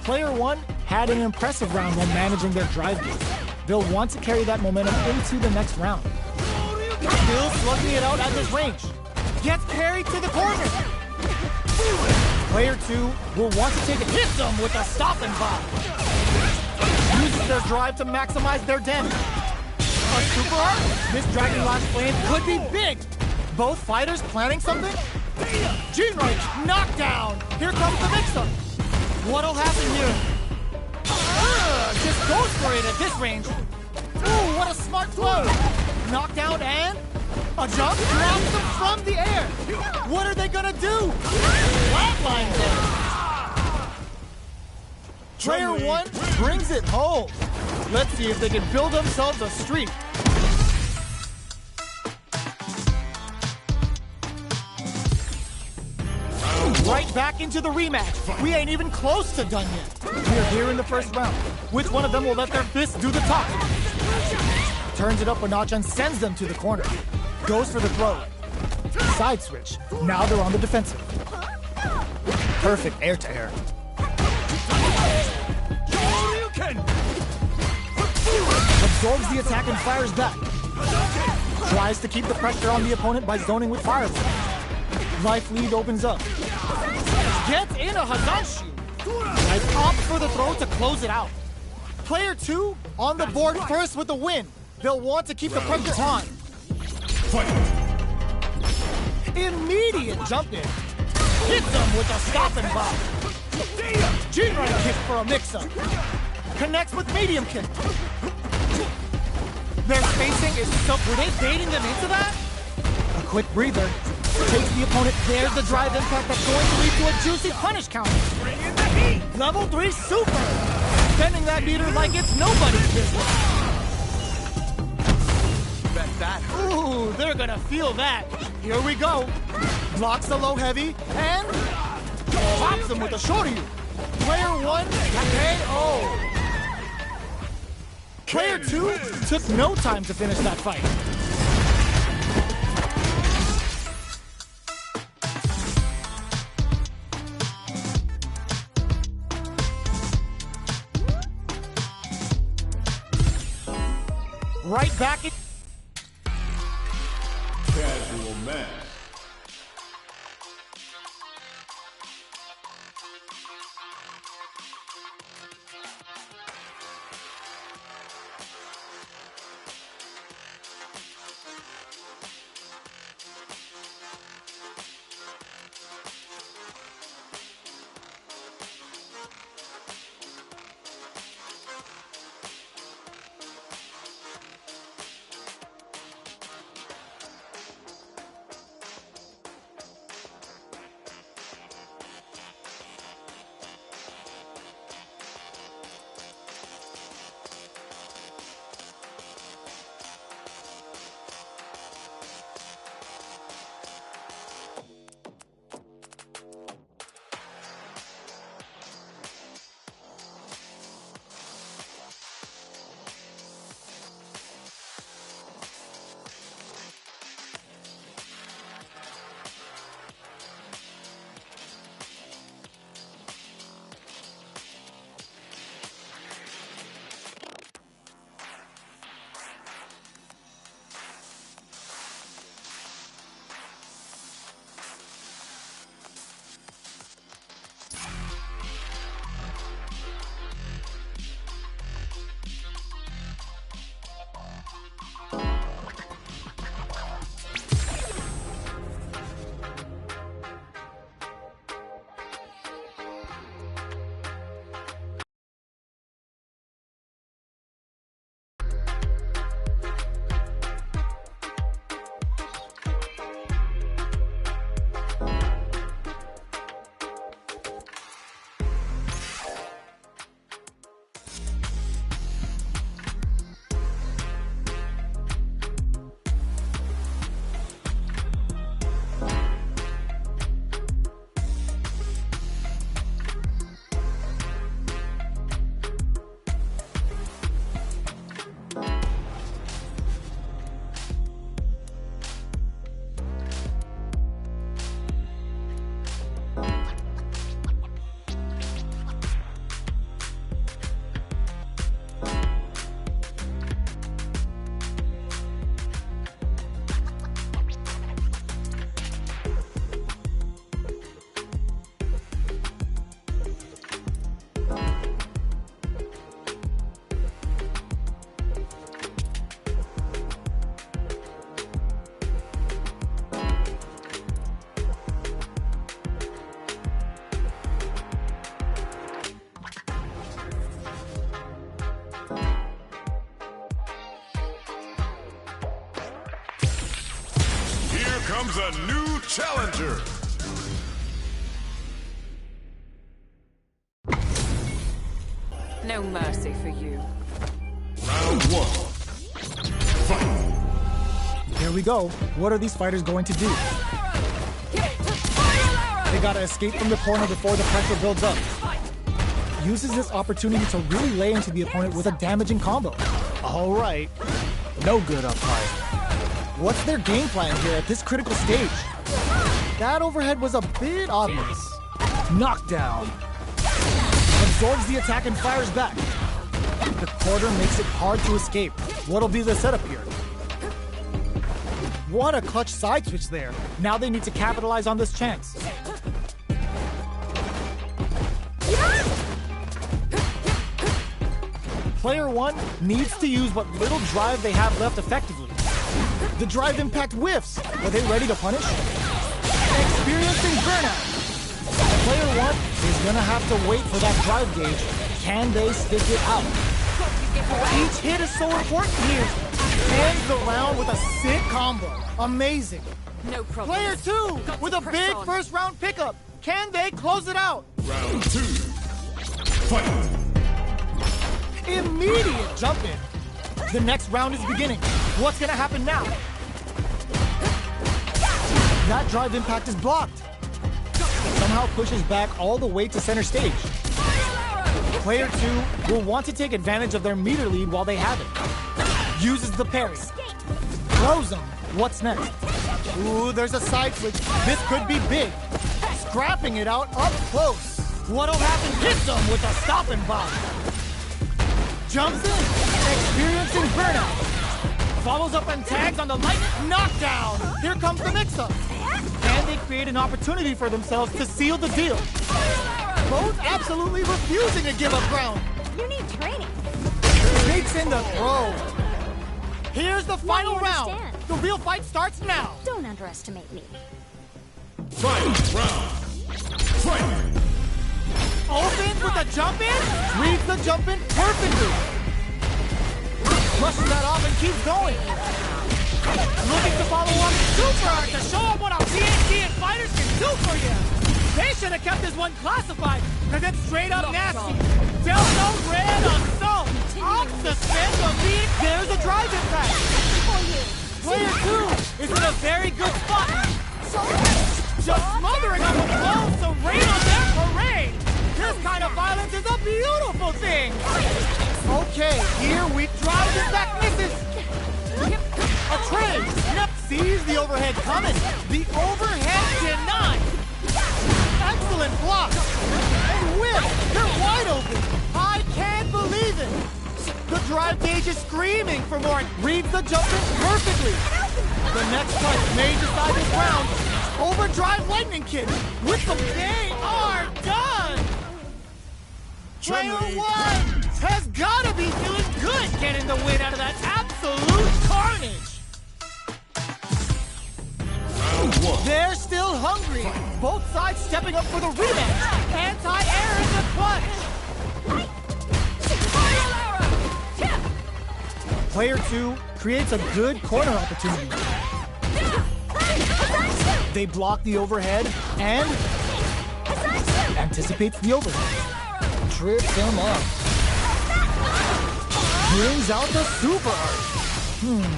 Player 1 had an impressive round when managing their drive game. They'll want to carry that momentum into the next round. Still slugging it out at this range. Gets carried to the corner. Player 2 will want to take a hit them with a stop and bomb. Uses their drive to maximize their damage. A super art? This Dragon Last Flame could be big. Both fighters planning something? G-Right, knockdown! Here comes the mix-up. What'll happen here? Just goes for it at this range. Ooh, what a smart throw! Knockdown and a jump drops them from the air. What are they gonna do? Flatline them. Player 1 brings it home. Let's see if they can build themselves a streak. Right back into the rematch. We ain't even close to done yet. We're here in the first round. Which one of them will let their fists do the talk? Turns it up a notch and sends them to the corner. Goes for the throw. Side switch. Now they're on the defensive. Perfect air-to-air. Absorbs the attack and fires back. Tries to keep the pressure on the opponent by zoning with fireball. Life lead opens up. Gets in a Hazanshi. Life opts for the throw to close it out. Player 2 on the board first with the win. They'll want to keep the pressure on. Immediate jump in. Hits them with a stop and bomb. G-Right kick for a mix-up. Connects with medium kick. Their spacing is so... Were they baiting them into that? A quick breather. Takes the opponent. There's the drive impact that's going to lead to a juicy punish counter. Bring in the heat. Level 3 super. Bending that meter like it's nobody's business. Bet that. Ooh, they're gonna feel that. Here we go. Blocks the low heavy and pops them with a shorty. Player 1 KO. Player 2 took no time to finish that fight. Right back in. Casual match. comes a new challenger. No mercy for you. Round one. Fight. Here we go. What are these fighters going to do? They gotta escape from the corner before the pressure builds up. Uses this opportunity to really lay into the opponent with a damaging combo. All right. No good up high. What's their game plan here at this critical stage? That overhead was a bit obvious. Knockdown. Absorbs the attack and fires back. The quarter makes it hard to escape. What'll be the setup here? What a clutch side switch there. Now they need to capitalize on this chance. Player one needs to use what little drive they have left effectively. The drive impact whiffs. Are they ready to punish? Experiencing burnout. Player one is gonna have to wait for that drive gauge. Can they stick it out? Each hit is so important here. Ends the round with a sick combo. Amazing. No problem. Player two with a big first round pickup. Can they close it out? Round two. Fight. Immediate jump in. The next round is beginning. What's gonna happen now? That drive impact is blocked. Somehow pushes back all the way to center stage. Player two will want to take advantage of their meter lead while they have it. Uses the parry. Throws them. What's next? Ooh, there's a side switch. This could be big. Scrapping it out up close. What'll happen? Hits them with a stopping bomb. Jumps in. Experiencing burnout. Follows up and tags on the light. Knockdown. Here comes the mix-up. And they create an opportunity for themselves to seal the deal. Both absolutely refusing to give up ground. You need training. Takes in the throw. Here's the final round. understand. The real fight starts now. Don't underestimate me. Fight. Round. Fight. Opens with a jump in. Reads the jump in perfectly. Brushes that off and keeps going. Looking to follow up super hard to show them what our TNT and fighters can do for you. They should have kept this one classified, because it's straight up nasty. Delta red on stone. I'll suspend the beat. There's a drive impact. Player two is in a very good spot. Just smothering on the blows to rain on their parade. This kind of violence is a beautiful thing. Okay, here we drive impact misses. A train. Yep, sees the overhead coming. The overhead denied. Excellent block. And whip. They're wide open. I can't believe it. The drive gauge is screaming for more. Reads the jump in perfectly. The next punch may decide this round. Overdrive lightning kick. With them, they are done. Player one has got to be feeling good getting the win out of that absolute carnage. They're still hungry. Both sides stepping up for the rematch. Anti-air in the clutch. Player two creates a good corner opportunity. They block the overhead and anticipates the overhead. Trips them up. Brings out the super art.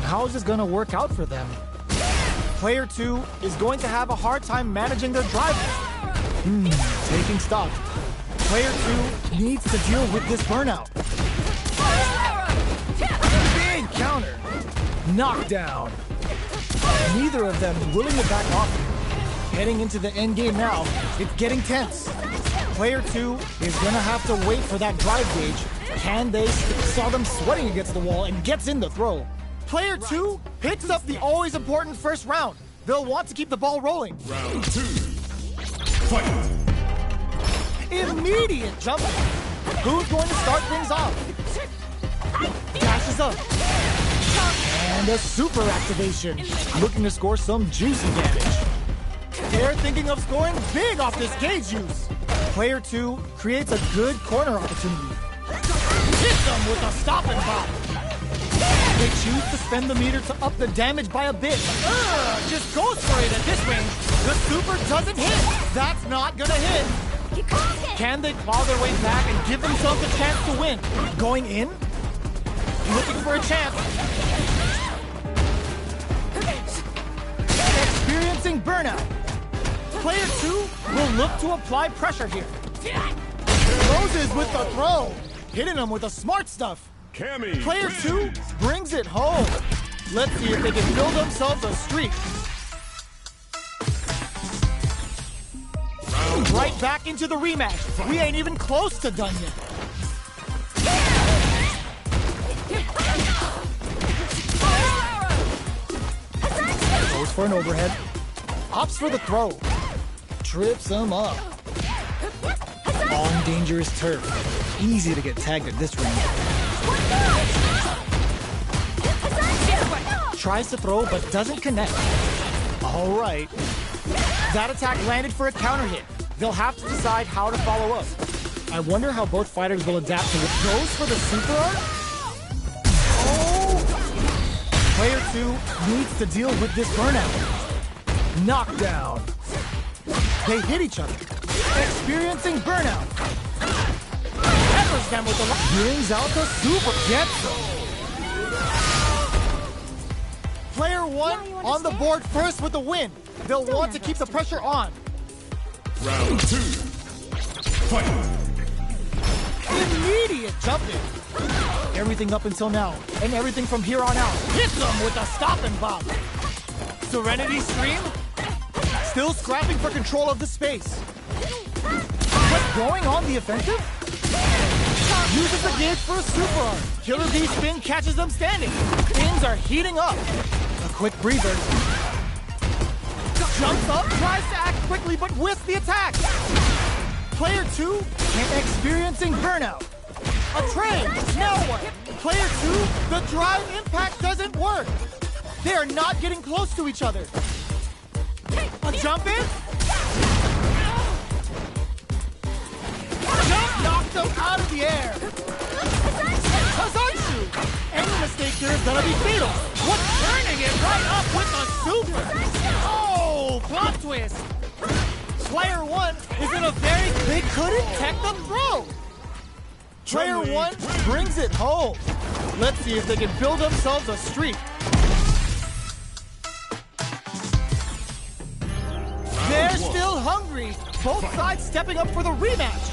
How is this gonna work out for them? Player two is going to have a hard time managing their drive. Taking stock. Player two needs to deal with this burnout. Big counter. Knockdown. Neither of them willing to back off. Heading into the end game now, it's getting tense. Player two is gonna have to wait for that drive gauge. Can they? Saw them sweating against the wall and gets in the throw. Player two picks up the always important first round. They'll want to keep the ball rolling. Round two. Fight. Immediate jump. Who's going to start things off? Dashes up. And a super activation. Looking to score some juicy damage. They're thinking of scoring big off this gauge use. Player two creates a good corner opportunity. Hits them with a stopping bomb. They choose to spend the meter to up the damage by a bit. Just goes for it at this range. The super doesn't hit. That's not gonna hit. Can they claw their way back and give themselves a chance to win? Going in? Looking for a chance. Experiencing burnout. Player 2 will look to apply pressure here. Closes with the throw. Hitting them with the smart stuff. Cammy. Player 2 brings it home. Let's see if they can build themselves a streak. Right back into the rematch. We ain't even close to done yet. Goes for an overhead. Opts for the throw. Trips him up. On dangerous turf. Easy to get tagged at this range. Tries to throw but doesn't connect. All right. That attack landed for a counter hit. They'll have to decide how to follow up. I wonder how both fighters will adapt to it. Goes for the super art? Oh! Player 2 needs to deal with this burnout. Knockdown. They hit each other. Experiencing burnout. Peppers them with the brings out the super. Gets them. Player 1 on the board first with the win. They'll want to keep the pressure on. Round 2. Fight. Immediate jump in. Everything up until now, and everything from here on out. Hits them with a stop and bop. Serenity Stream. Still scrapping for control of the space. But going on the offensive? Uses the gauge for a super arm. Killer Bee spin catches them standing. Things are heating up. A quick breather. Jumps up, tries to act quickly, but whiffs the attack. Player 2 experiencing burnout. A train, now what? Player 2, the drive impact doesn't work. They are not getting close to each other. A jump in? Jump knocked them out of the air. Hazanshu! Any mistake here is gonna be fatal. What's turning it right up with the super? Oh, plot twist. Player 1 is in a very... They couldn't tech the throw. Player 1 brings it home. Let's see if they can build themselves a streak. They're still hungry. Both sides stepping up for the rematch.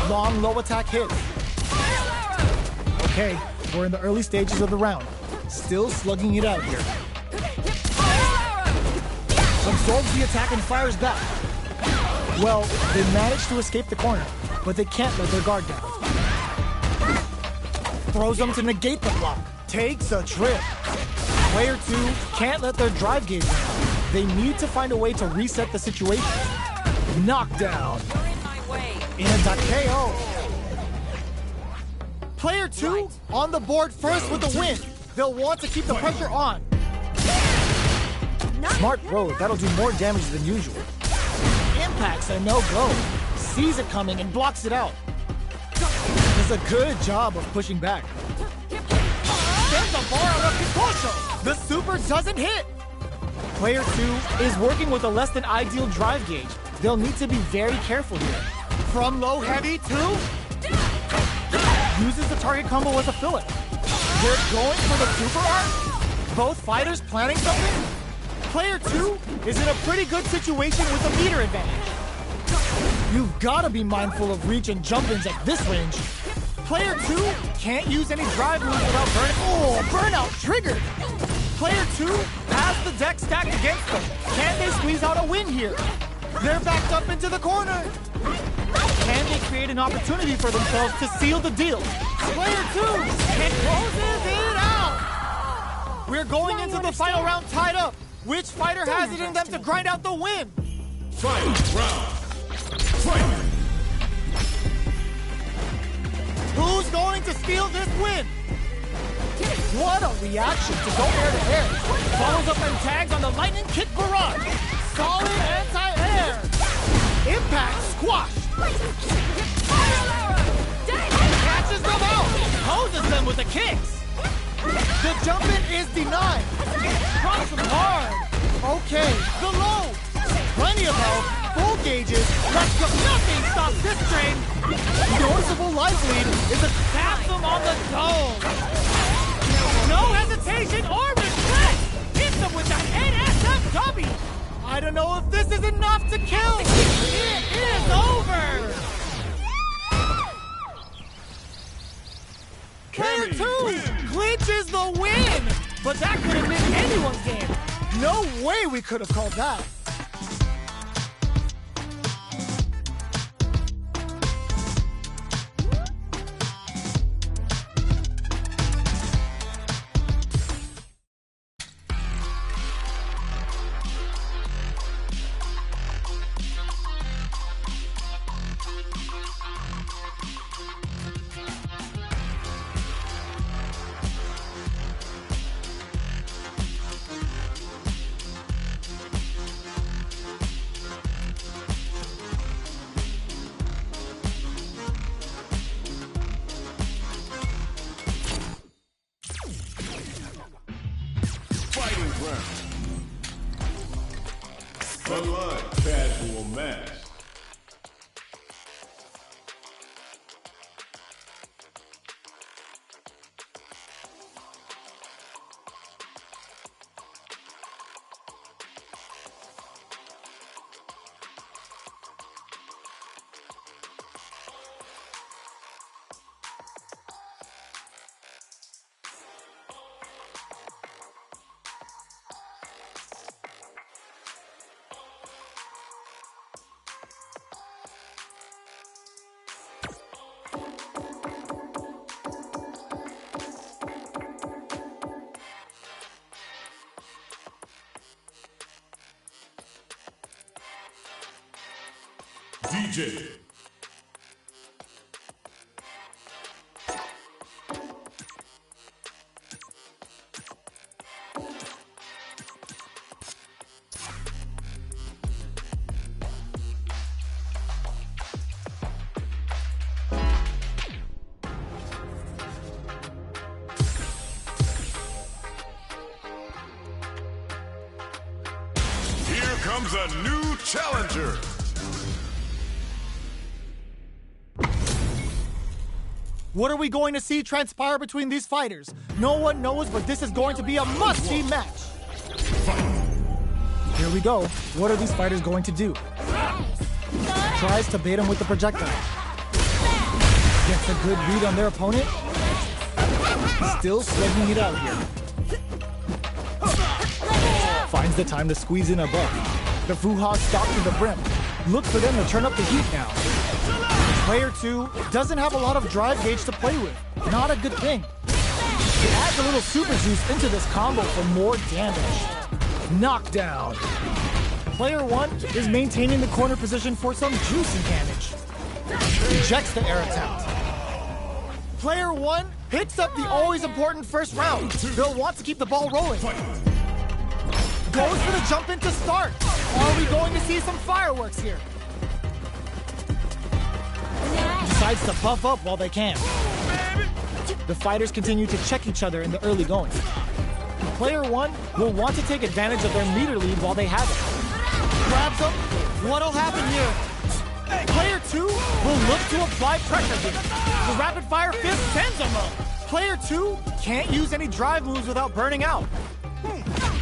Long low attack hits. Okay, we're in the early stages of the round. Still slugging it out here. Absorbs the attack and fires back. Well, they managed to escape the corner, but they can't let their guard down. Throws them to negate the block. Takes a trip. Player 2 can't let their drive gauge down. They need to find a way to reset the situation. Knockdown. In a KO. Player 2 on the board first with the win. They'll want to keep the pressure on. Smart throw. That'll do more damage than usual. Impacts a no-go. Sees it coming and blocks it out. Does a good job of pushing back. Sends a bar on a Kikosho. The super doesn't hit. Player 2 is working with a less than ideal drive gauge. They'll need to be very careful here. From low heavy to... Uses the target combo as a filler. They're going for the super arc. Both fighters planning something. Player 2 is in a pretty good situation with a meter advantage. You've got to be mindful of reach and jump-ins at this range. Player 2 can't use any drive moves without burnout. Oh, burnout triggered. Player 2 has the deck stacked against them. Can they squeeze out a win here? They're backed up into the corner. Can they create an opportunity for themselves to seal the deal? Player 2 can closes it out. We're going into the final round tied up. Which fighter has it in them to grind out the win? Final round. Fight. Who's going to steal this win? What a reaction to go air to air. Follows up and tags on the lightning kick barrage. Solid anti-air. Impact squash. jump-in is denied. Drops him hard. Okay, the low. Plenty of health. Full gauges. Let's go. Nothing stops this train. Noticeable life lead is a taps him on the dome. No hesitation or regret. Hits him with that NSFW. I don't know if this is enough to kill. It is over. Player 2 clinches the win. But that could have been anyone's game. No way we could have called that. Frontline casual match. DJ. Here comes a new challenger. What are we going to see transpire between these fighters? No one knows, but this is going to be a must-see match. Here we go. What are these fighters going to do? Tries to bait him with the projectile. Gets a good read on their opponent. Still slugging it out here. Finds the time to squeeze in above. The Fuha stopped to the brim. Looks for them to turn up the heat now. Player 2 doesn't have a lot of drive gauge to play with. Not a good thing. It adds a little super juice into this combo for more damage. Knockdown. Player 1 is maintaining the corner position for some juicy damage. Rejects the air attempt. Player 1 picks up the always important first round. They'll want to keep the ball rolling. Goes for the jump in to start. Are we going to see some fireworks here? Decides to buff up while they can. The fighters continue to check each other in the early going. Player 1 will want to take advantage of their meter lead while they have it. Grabs him. What'll happen here? Player 2 will look to apply pressure here. The rapid fire fist sends him up. Player 2 can't use any drive moves without burning out.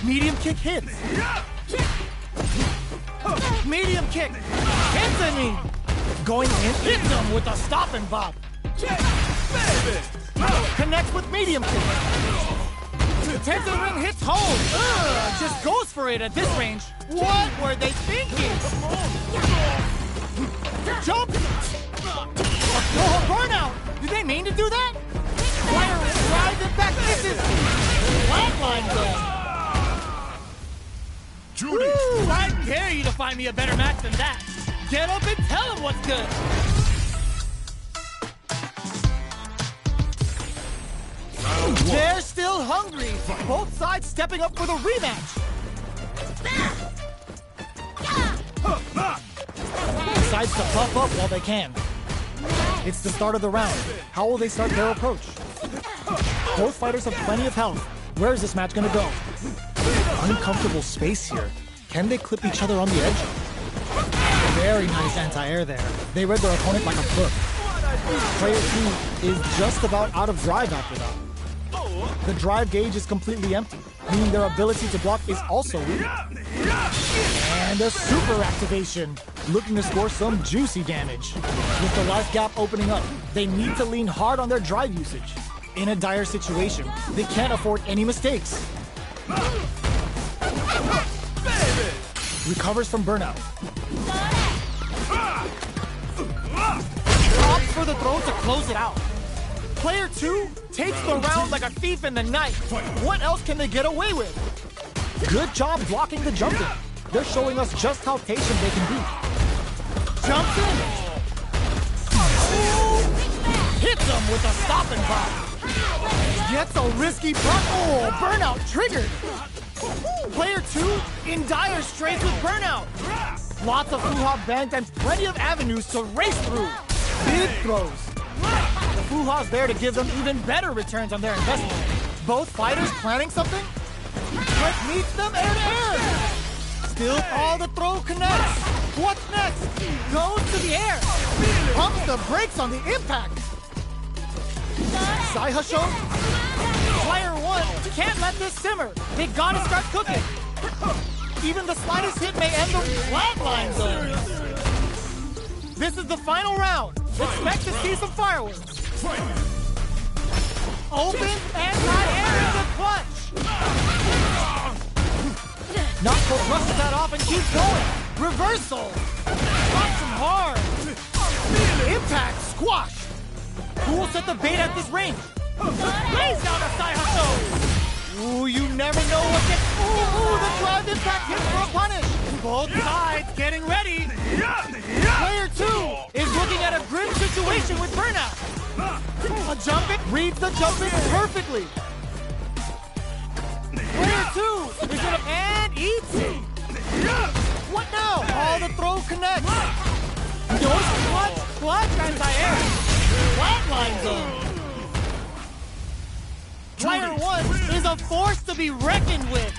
Medium kick hits. Medium kick. Hits a knee. Going in, hits him with a stop and bop. Connects with medium kick. Tensor ring hits home. Just goes for it at this range. What were they thinking? Jump! Oh, burnout! Did they mean to do that? Player drives it back. This is flatline though. Woo, I dare you to find me a better match than that. Get up and tell him what's good. They're still hungry. Both sides stepping up for the rematch. Decides to buff up while they can. It's the start of the round. How will they start their approach? Both fighters have plenty of health. Where is this match gonna go? Uncomfortable space here. Can they clip each other on the edge? Very nice anti-air there. They read their opponent like a book. Player 2 is just about out of drive after that. The drive gauge is completely empty, meaning their ability to block is also weak. And a super activation, looking to score some juicy damage. With the life gap opening up, they need to lean hard on their drive usage. In a dire situation, they can't afford any mistakes. Recovers from burnout. Opts for the throw to close it out. Player 2 takes the round like a thief in the night. What else can they get away with? Good job blocking the jump in. They're showing us just how patient they can be. Jumps in. Hits them with a stop and pop. Gets a risky block. Oh, burnout triggered. Player 2 in dire straits with burnout. Lots of Fuha banked and plenty of avenues to race through. Big throws. The Fuha's there to give them even better returns on their investment. Both fighters planning something? But meets them air to air. Still all the throw connects. What's next? Goes to the air. Pumps the brakes on the impact. Saihasho? Player 1 can't let this simmer. They gotta start cooking. Even the slightest hit may end the flatline zone. This is the final round. Expect to see some fireworks. Open anti-air in the clutch. Knockful brushes that off and keeps going. Reversal. Drops him hard. Impact squash. Who will set the bait at this range? Lays down a Saihasho. Ooh, you never know what gets. Ooh, the drive impact hits for a punish. Both sides getting ready. Player 2 is looking at a grim situation with burnout. A jump in, reads the jump in perfectly. Player 2 is gonna and eats. What now? All the throw connects. Goes clutch anti-air. Flatline zone. Player 1 is a force to be reckoned with.